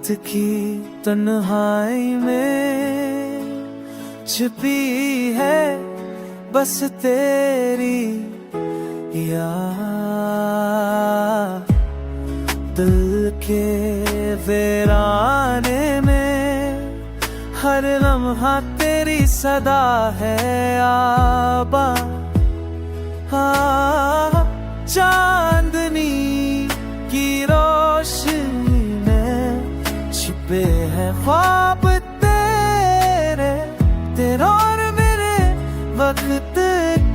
की तन्हाई में छिपी है बस तेरी याद। दिल के वीराने में हर लम्हा तेरी सदा है आबाद। चांदनी की रोशनी में छिपे हैं ख्वाब तेरे और मेरे वक्त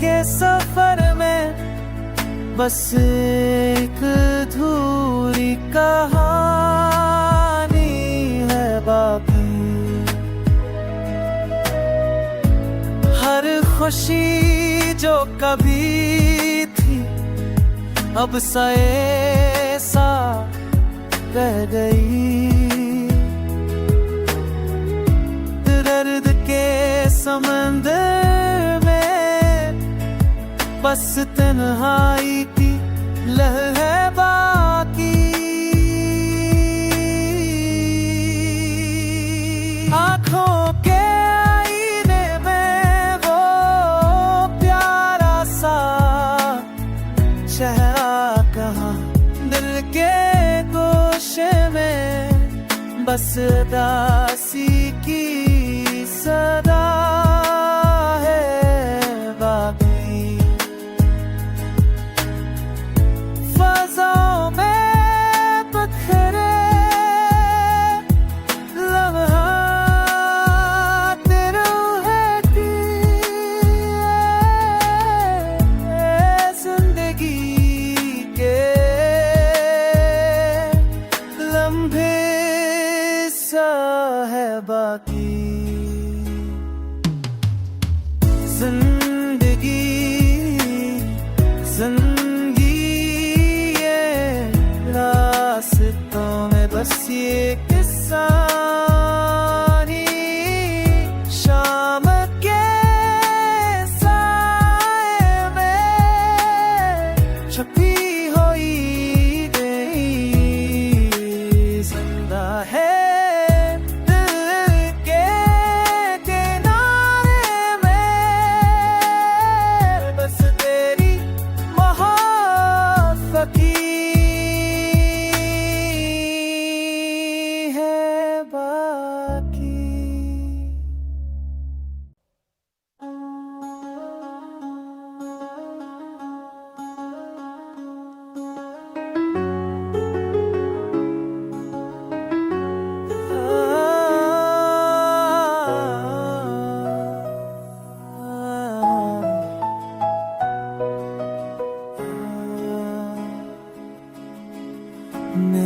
के सफर में बस एक अधूरी कहानी है बाकी। हर खुशी जो कभी थी अब साए सा रह गई। दर्द के समंदर में बस तन्हाई की लहर है बाकी। आँखों के आईने में वो प्यारा सा चेहरा कहाँ, दिल के गोशे में बस दासी की सदा है बाकी। फज़ाओं में पत्थरे लम्हात रहती जिंदगी के लम्हे सा है बाकी। जिंदगी ये रास्तों में बस ये किस्सानी शाम के साए में छपी हुई गई जिंदा है।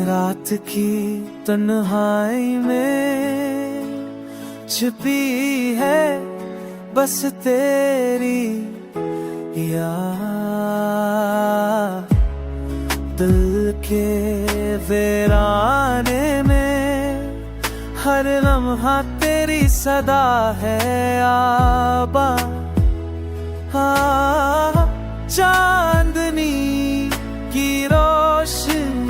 रात की तन्हाई में छिपी है बस तेरी याद। दिल के वीराने में हर लम्हा तेरी सदा है आबाद। चांदनी की रोशनी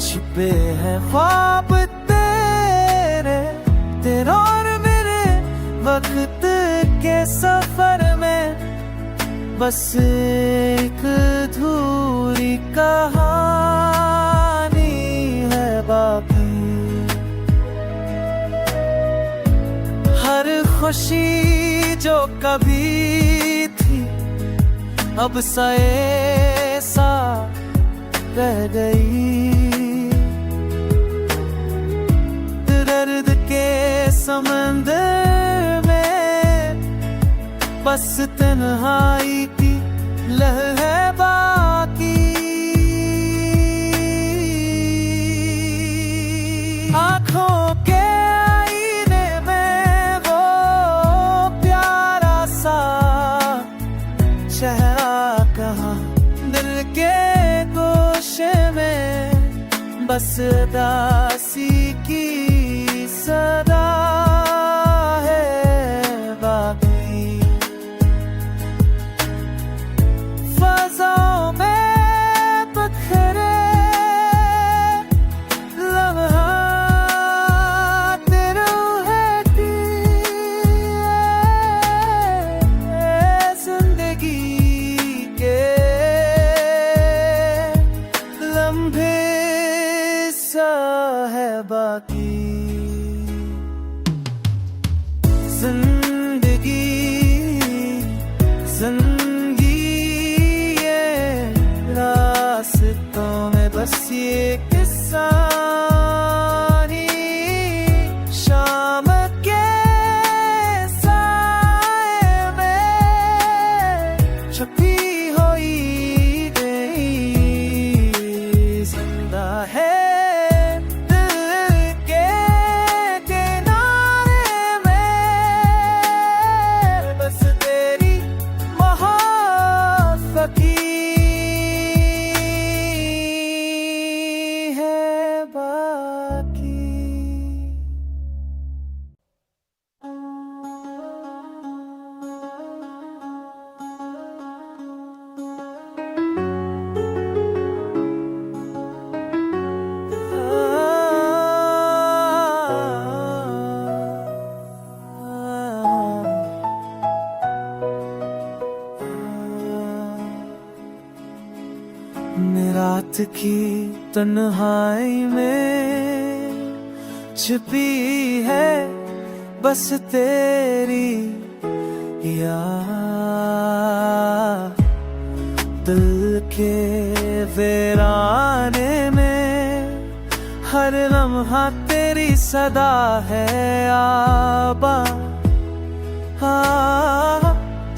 छिपे हैं ख्वाब तेरे और मेरे वक्त के सफर में बस एक अधूरी कहानी है बाकी। हर खुशी जो कभी थी अब साए सा रह गई। दर्द के समंदर में बस तन्हाई की लहर है बाकी। आँखों के आईने में वो प्यारा सा चेहरा कहाँ, दिल के गोशे में बस दासी की सदा है बाकी। फज़ाओं में पत्थरे लम्हा रात की तन्हाई में छिपी है बस तेरी याद। दिल के वीराने में हर लम्हा तेरी सदा है आबा।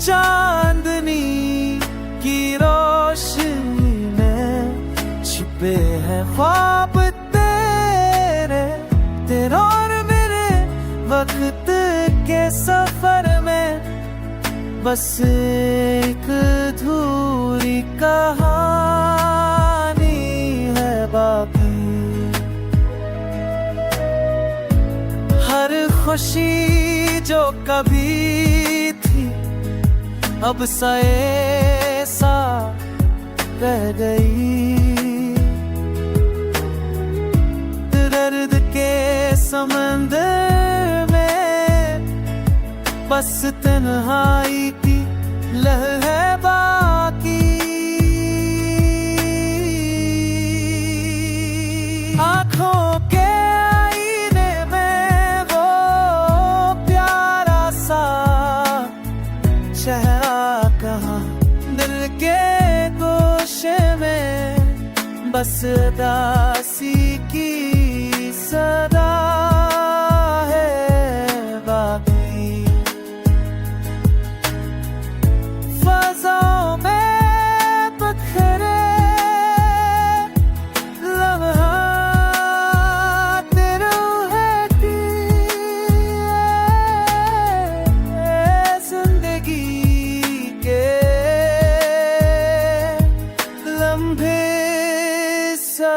चांदनी की रोशनी में छिपे हैं ख्वाब तेरे और मेरे वक्त के सफर में बस एक अधूरी कहानी है बाकी। हर खुशी जो कभी थी अब सा रह गई। दर्द के समंदर में बस तन्हाई की लहर है बाकी। आँखों के आईने में वो प्यारा सा चेहरा कहाँ, दिल के गोशे में बस उदासी की सदा है बाकी। फज़ाओं में पत्थरे लम्हात रहती जिंदगी के लम्हे सा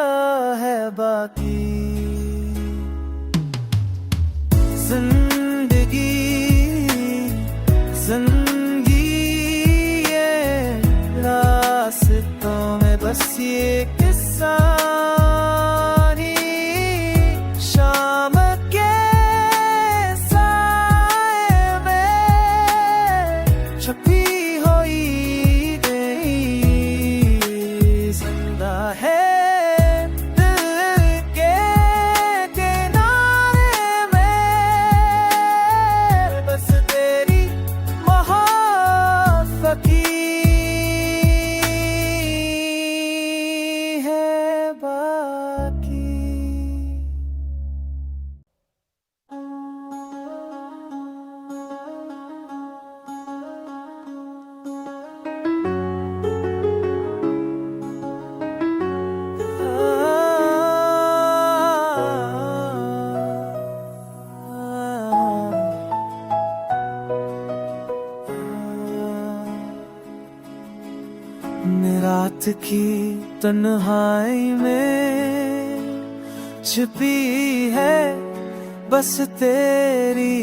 है बाकी। जिंदगी ये रास्तों में बस ये किस्सानी शाम के साए में छुपी हुई गई जिंदा है रात की तन्हाई में छिपी है बस तेरी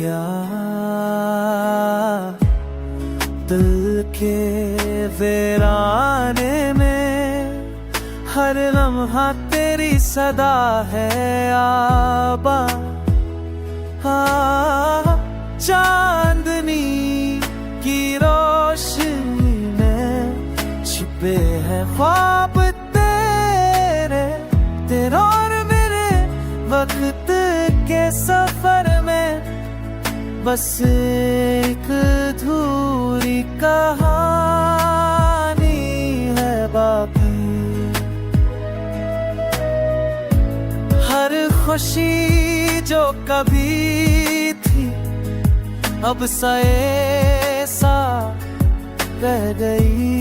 याद। दिल के वीराने में हर लम्हा तेरी सदा है आबा। चांदनी की रोशनी में छिपे हैं ख्वाब तेरे और मेरे वक्त के सफर में बस एक अधूरी कहानी है बाकी। हर खुशी जो कभी थी अब सा रह गई।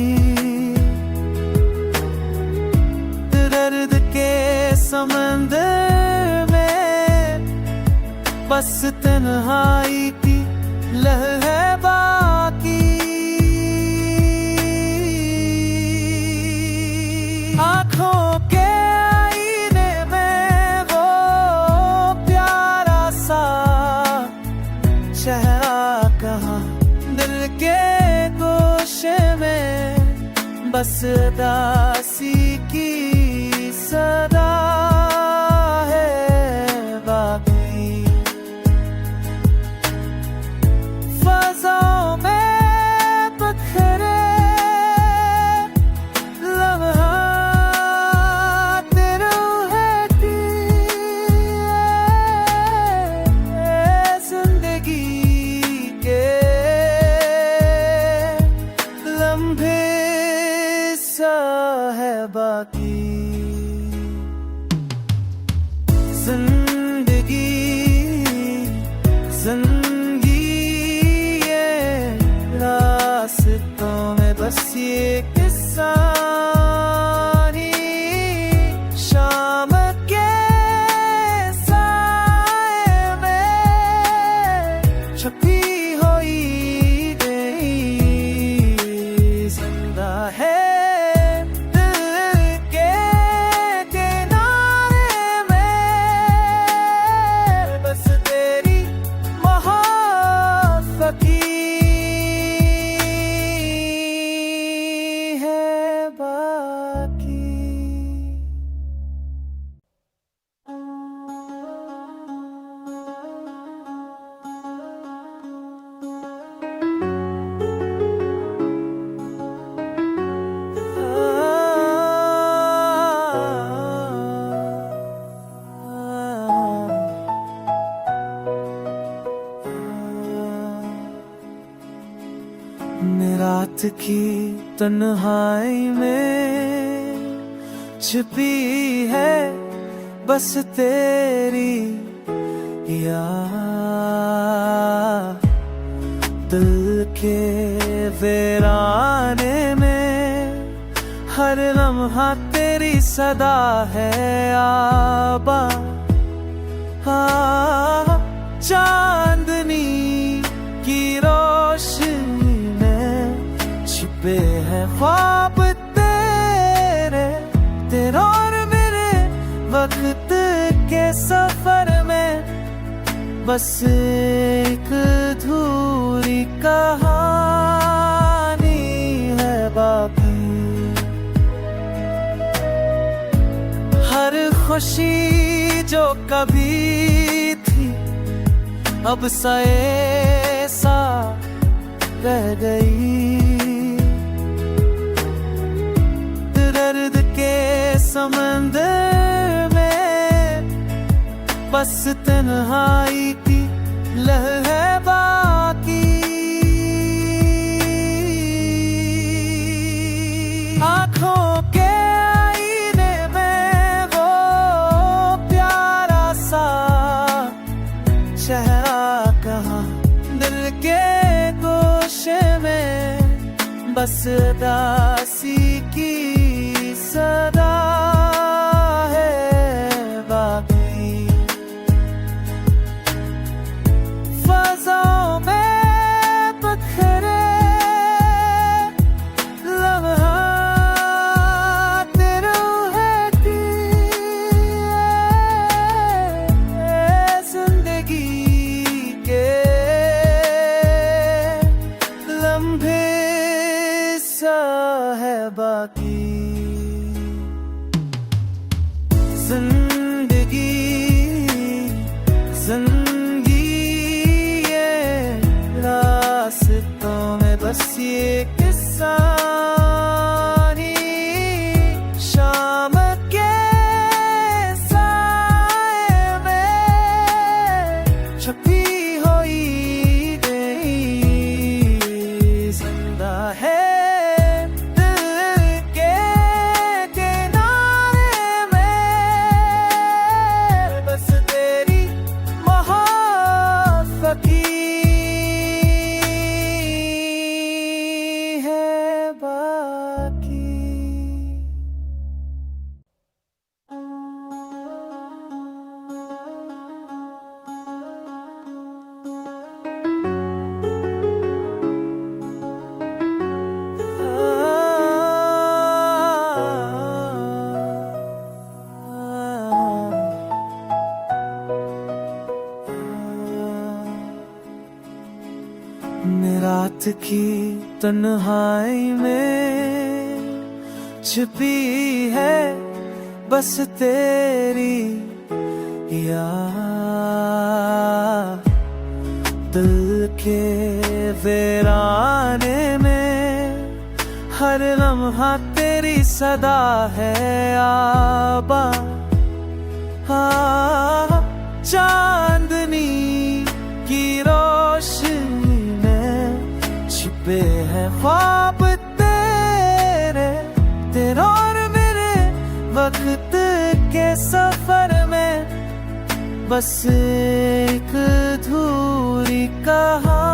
दर्द के समंदर में बस तन्हाई की लहर है बाकी। आँखों के आईने में वो प्यारा सा चेहरा कहाँ, दिल के गोशे में बस उदासी की सदा है बाकी। फज़ाओं में पत्थरे लम्हा बाकी। जिंदगी जिंदगी ये रास्तों में बस ये किस्सा ही, शाम के साए में छुपी हुई गई, जिंदा है रात की तन्हाई में छिपी है बस तेरी याद, दिल के वीराने में हर लम्हा तेरी सदा है आबा। चांदनी की रोशनी पे है ख्वाब तेरे और मेरे वक्त के सफर में, बस एक अधूरी कहानी है बाकी। हर खुशी जो कभी थी अब सा रह गई, दर्द के समंदर में बस तन्हाई की लहर है बाकी। आँखों के आईने में वो प्यारा सा चेहरा कहाँ, दिल के गोशे में बस उदासी की सदा है बाकी। फज़ाओं में पत्थरे लम्हात रूह की, जिंदगी के लम्हे सा है बाकी। जिंदगी जिंदगी ये रास्तों में बस ये किस्सा ही, शाम के साए में छुपी हुई गई, जिंदा है रात की तन्हाई में छिपी है बस तेरी याद, दिल के वीराने में हर लम्हा तेरी सदा है आबा। चांदनी की रोशनी में छिपे हैं ख्वाब तेरे और मेरे वक्त के सफर में बस एक अधूरी कहानी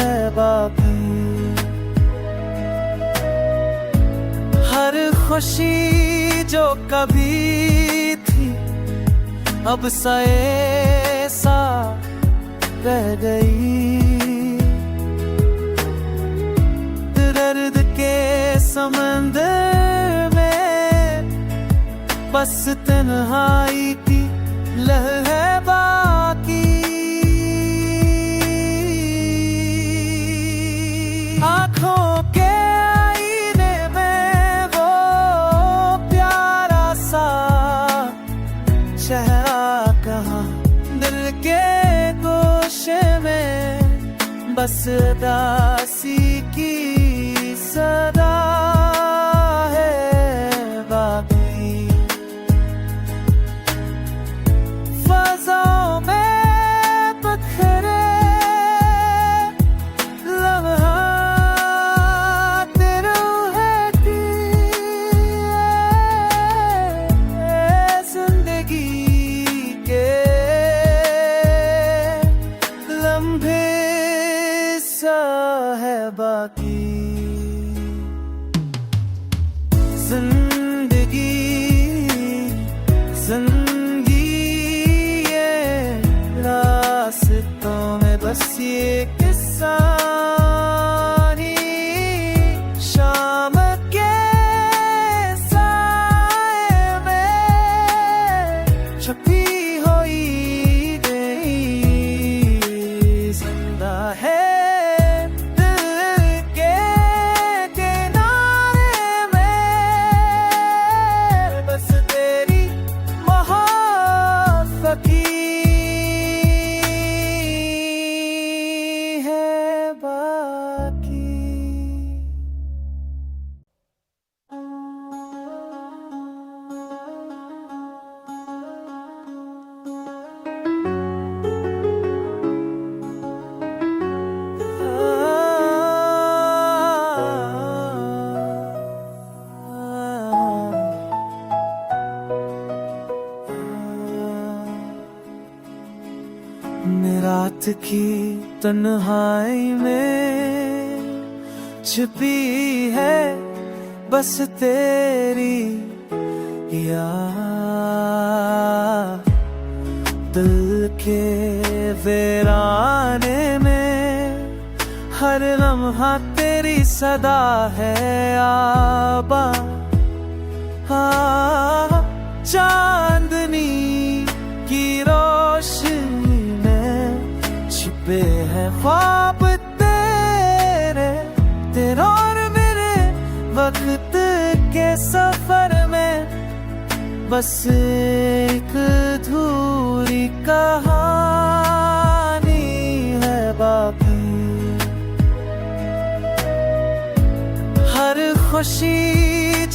है बाकी। हर खुशी जो कभी थी अब सा रह गई। दर्द के समंदर में बस तन्हाई की लहर है बाकी। आँखों के आईने में वो प्यारा सा चेहरा कहाँ, दिल के गोशे में बस दासी की सदा है बाकी। फज़ाओं में पत्थरे लम्हात रूहती जिंदगी के लम्हे सा है बाकी। जिंदगी ये रास्तों में बस ये किस्सानी शाम के साए में छुपी हुई गई जिंदा है। रात की तन्हाई में छिपी है बस तेरी याद। दिल के वीराने में हर लम्हा तेरी सदा है आबा। चांदनी की रोशनी छिपे हैं ख्वाब तेरे और मेरे वक्त के सफर में बस एक अधूरी कहानी है बाकी। हर खुशी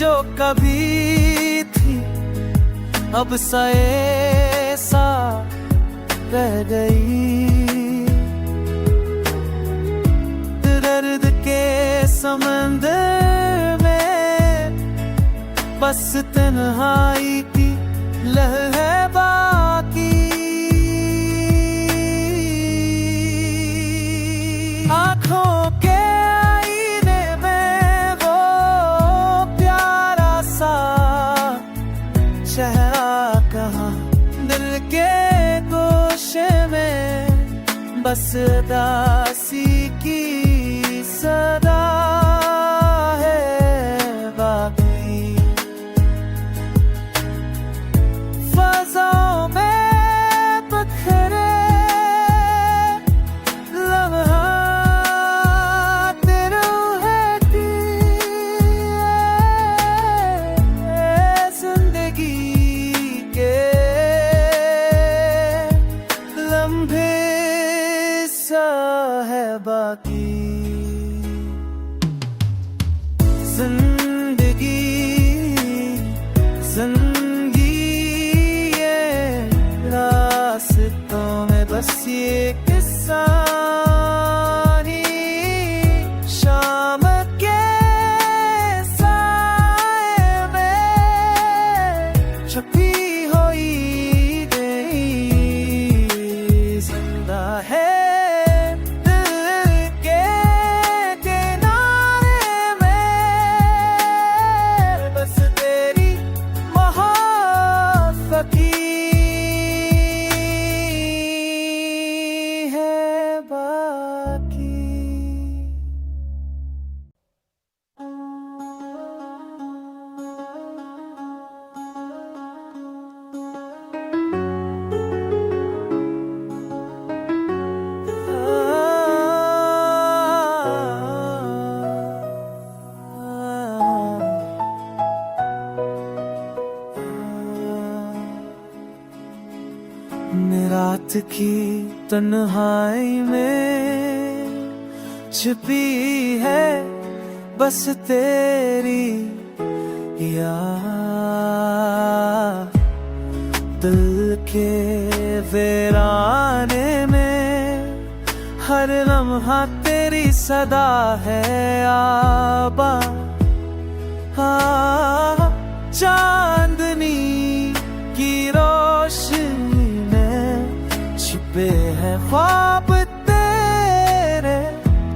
जो कभी थी अब सा रह गई। दर्द के समंदर में बस तन्हाई की लहर है बाकी। आँखों के आईने में वो प्यारा सा चेहरा कहाँ, दिल के गोशे में बस दासी की सदा है बाकी। फज़ाओं में पत्थरे लम्हात रूहती जिंदगी के लम्हे सा है बाकी। जिंदगी ये रास्तों में बस ये किस्सानी शाम के साए में बाकी। रात की तन्हाई में छिपी है बस तेरी याद, दिल के वीराने में हर लम्हा तेरी सदा है आबा। चांदनी की रोशनी में छिपे हैं ख्वाब तेरे,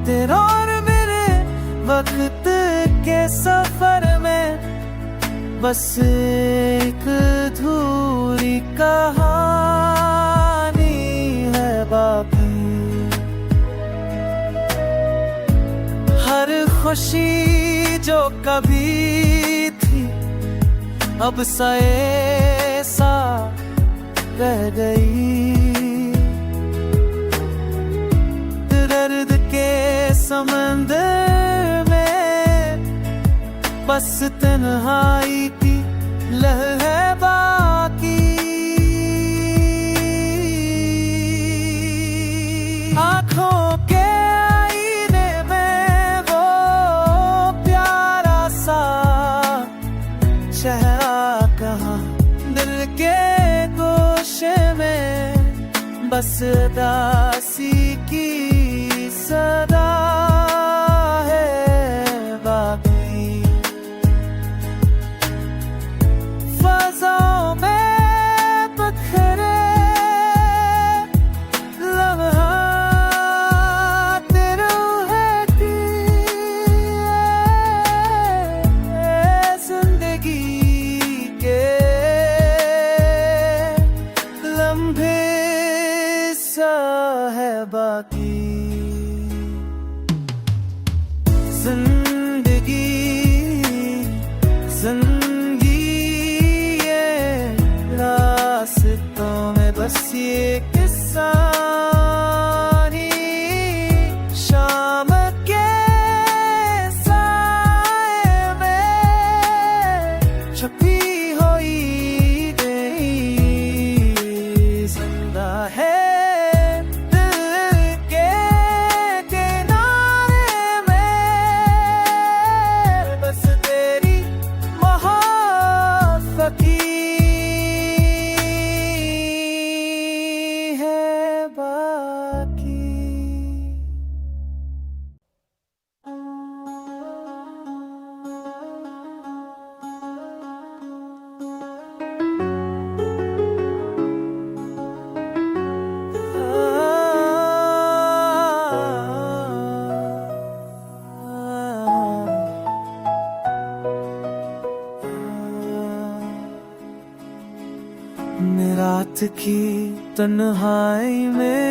तेरे और मेरे वक्त के सफर में बस एक अधूरी कहानी है बाकी। हर खुशी जो कभी थी अब साए सा रह गई, दर्द के समंदर में बस तन्हाई की लहर है बाकी। आँखों के आईने में वो प्यारा सा चेहरा कहाँ, दिल के गोशे में बस दासी की सदा है बाकी। फज़ाओं में बखरे लम्हात रूह की जिंदगी के लम्हे सा है बाकी। जिंदगी जिंदगी ये रास्तों में बस ये किस्सा ही, शाम के साए में छुपी हुई गई जिंदा है रात की तन्हाई में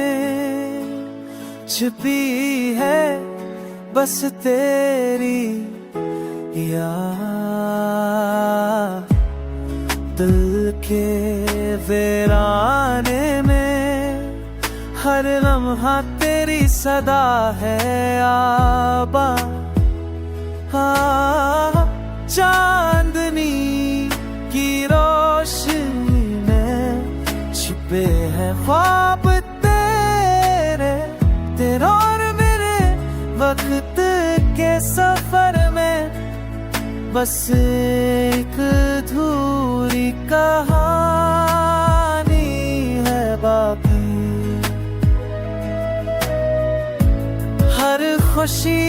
छिपी है बस तेरी याद, दिल के वीराने में हर लम्हा तेरी सदा है आबा। चांदनी की रोशनी में छिपे हैं ख्वाब तेरे, तेरे और मेरे वक्त के सफर में बस एक अधूरी कहानी है बाकी। हर खुशी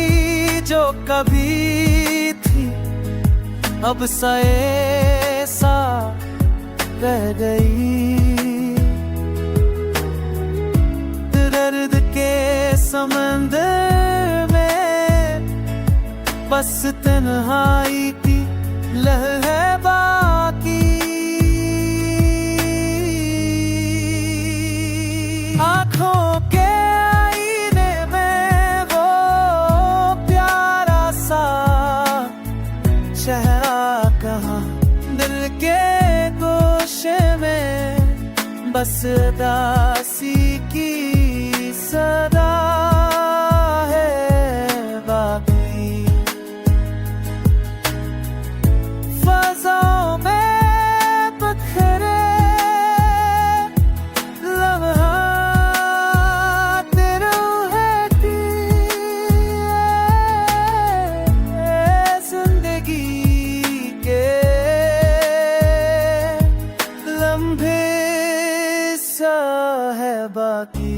जो कभी थी अब साए सा रह गई, दर्द के समंदर में बस तन्हाई की लहर है बाकी। आँखों के आईने में बस उदासी की सदा है बाकी। फज़ाओं में पत्थरे लम्हात रूहती जिंदगी के लम्हे सा है बाकी।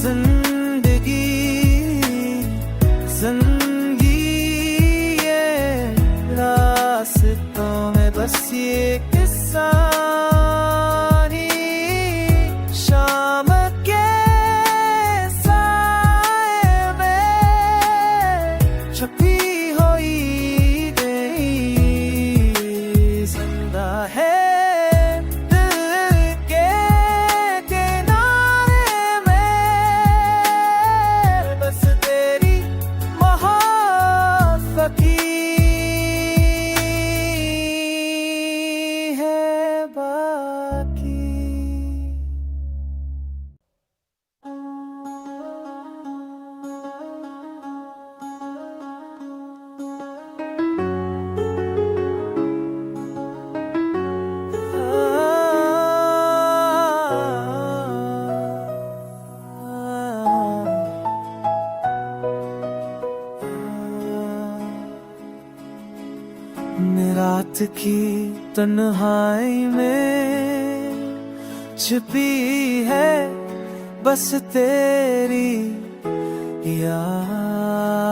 जिंदगी जिंदगी ये रास्तों में बस ये किस्सा ही शाम के साए में छुपी हुई गई जिंदा है रात की तन्हाई में छिपी है बस तेरी याद।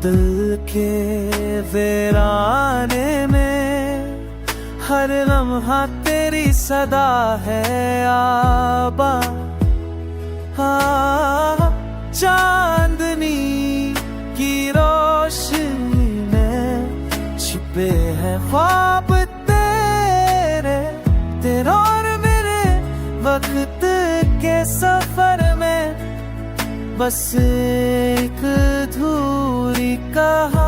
दिल के वीराने में हर लम्हा तेरी सदा है आबा। चांदनी की रोशनी छुपे हैं ख्वाब तेरे और मेरे वक्त के सफर में। बस एक अधूरी कहानी